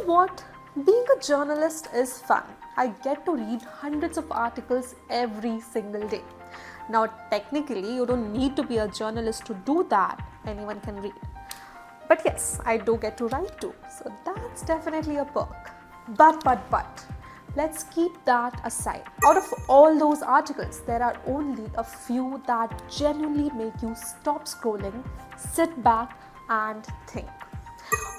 know what? Being a journalist is fun. I get to read hundreds of articles every single day. Now, technically, you don't need to be a journalist to do that. Anyone can read. But yes, I do get to write too. So that's definitely a perk. But, let's keep that aside. Out of all those articles, there are only a few that genuinely make you stop scrolling, sit back and think.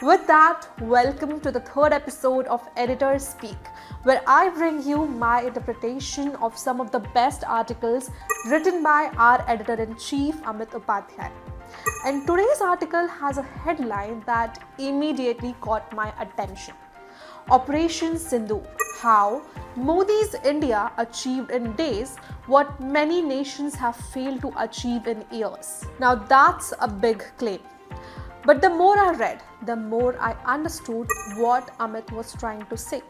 With that, welcome to the third episode of Editor Speak, where I bring you my interpretation of some of the best articles written by our editor-in-chief, Amit Upadhyay. And today's article has a headline that immediately caught my attention. Operation Sindoor, how Modi's India achieved in days what many nations have failed to achieve in years. Now that's a big claim. But the more I read, the more I understood what Amit was trying to say.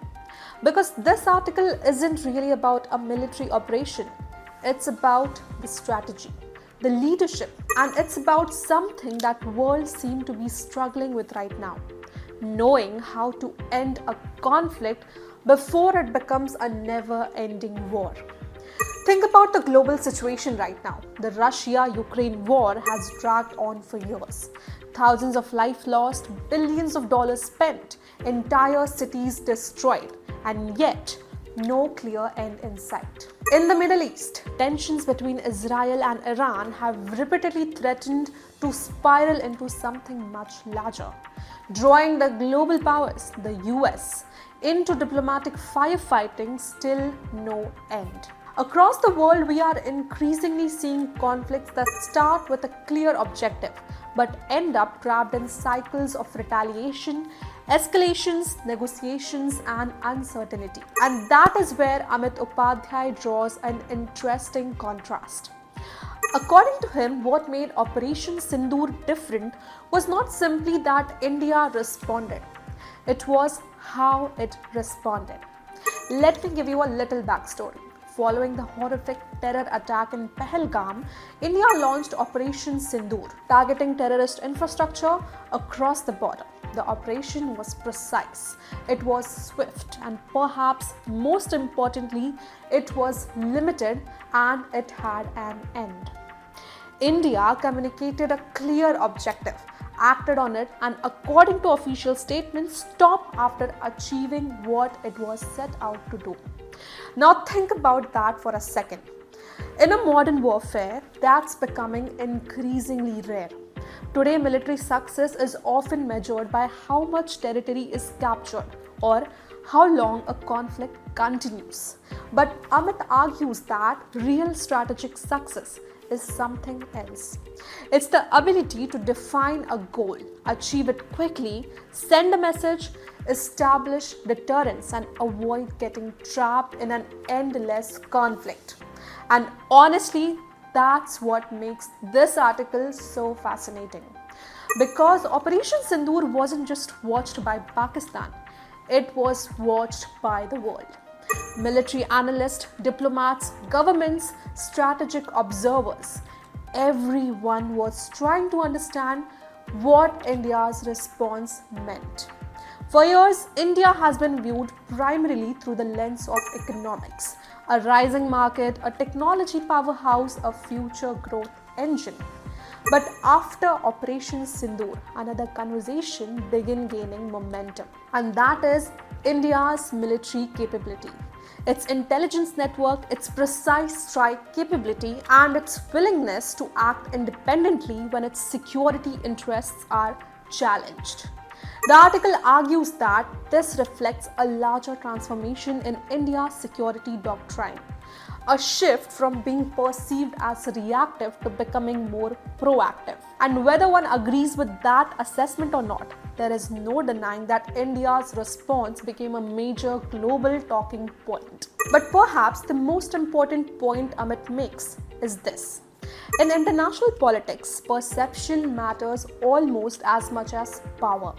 Because this article isn't really about a military operation. It's about the strategy, the leadership, and it's about something that world seem to be struggling with right now. Knowing how to end a conflict before it becomes a never-ending war. Think about the global situation right now. The Russia-Ukraine war has dragged on for years. Thousands of lives lost, billions of dollars spent, entire cities destroyed, and yet no clear end in sight. In the Middle East, tensions between Israel and Iran have repeatedly threatened to spiral into something much larger, drawing the global powers, the US, into diplomatic firefighting, still no end. Across the world, we are increasingly seeing conflicts that start with a clear objective but end up trapped in cycles of retaliation, escalations, negotiations, and uncertainty. And that is where Amit Upadhyay draws an interesting contrast. According to him, what made Operation Sindoor different was not simply that India responded, it was how it responded. Let me give you a little backstory. Following the horrific terror attack in Pahalgam, India launched Operation Sindoor, targeting terrorist infrastructure across the border. The operation was precise, it was swift, and perhaps most importantly, it was limited and it had an end. India communicated a clear objective, acted on it, and according to official statements, stopped after achieving what it was set out to do. Now think about that for a second. In a modern warfare, that's becoming increasingly rare. Today, military success is often measured by how much territory is captured or how long a conflict continues. But Amit argues that real strategic success is something else. It's the ability to define a goal, achieve it quickly, send a message, establish deterrence, and avoid getting trapped in an endless conflict. And honestly, that's what makes this article so fascinating. Because Operation Sindoor wasn't just watched by Pakistan, it was watched by the world. Military analysts, diplomats, governments, strategic observers, everyone was trying to understand what India's response meant. For years, India has been viewed primarily through the lens of economics, a rising market, a technology powerhouse, a future growth engine. But after Operation Sindoor, another conversation began gaining momentum, and that is India's military capability. Its intelligence network, its precise strike capability, and its willingness to act independently when its security interests are challenged. The article argues that this reflects a larger transformation in India's security doctrine, a shift from being perceived as reactive to becoming more proactive. And whether one agrees with that assessment or not, there is no denying that India's response became a major global talking point. But perhaps the most important point Amit makes is this. In international politics, perception matters almost as much as power.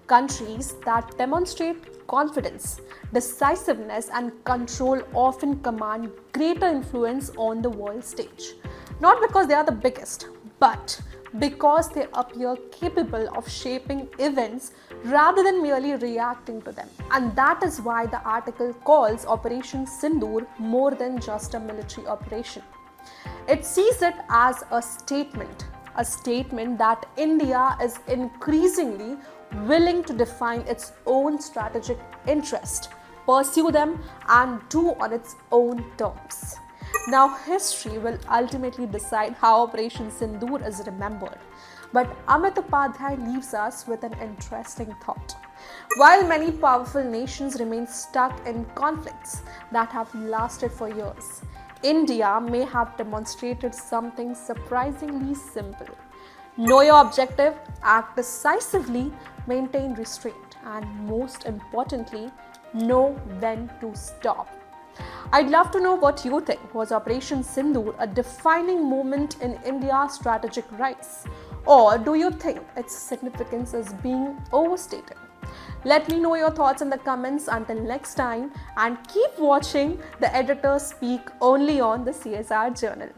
Countries that demonstrate confidence, decisiveness, and control often command greater influence on the world stage. Not because they are the biggest, but because they appear capable of shaping events rather than merely reacting to them. And that is why the article calls Operation Sindoor more than just a military operation. It sees it as a statement that India is increasingly willing to define its own strategic interest, pursue them, and do on its own terms. Now, history will ultimately decide how Operation Sindoor is remembered. But Amit Upadhyay leaves us with an interesting thought. While many powerful nations remain stuck in conflicts that have lasted for years, India may have demonstrated something surprisingly simple. Know your objective, act decisively, maintain restraint, and most importantly, know when to stop. I'd love to know what you think. Was Operation Sindoor a defining moment in India's strategic rise? Or do you think its significance is being overstated? Let me know your thoughts in the comments. Until next time, and keep watching the editors speak only on the CSR Journal.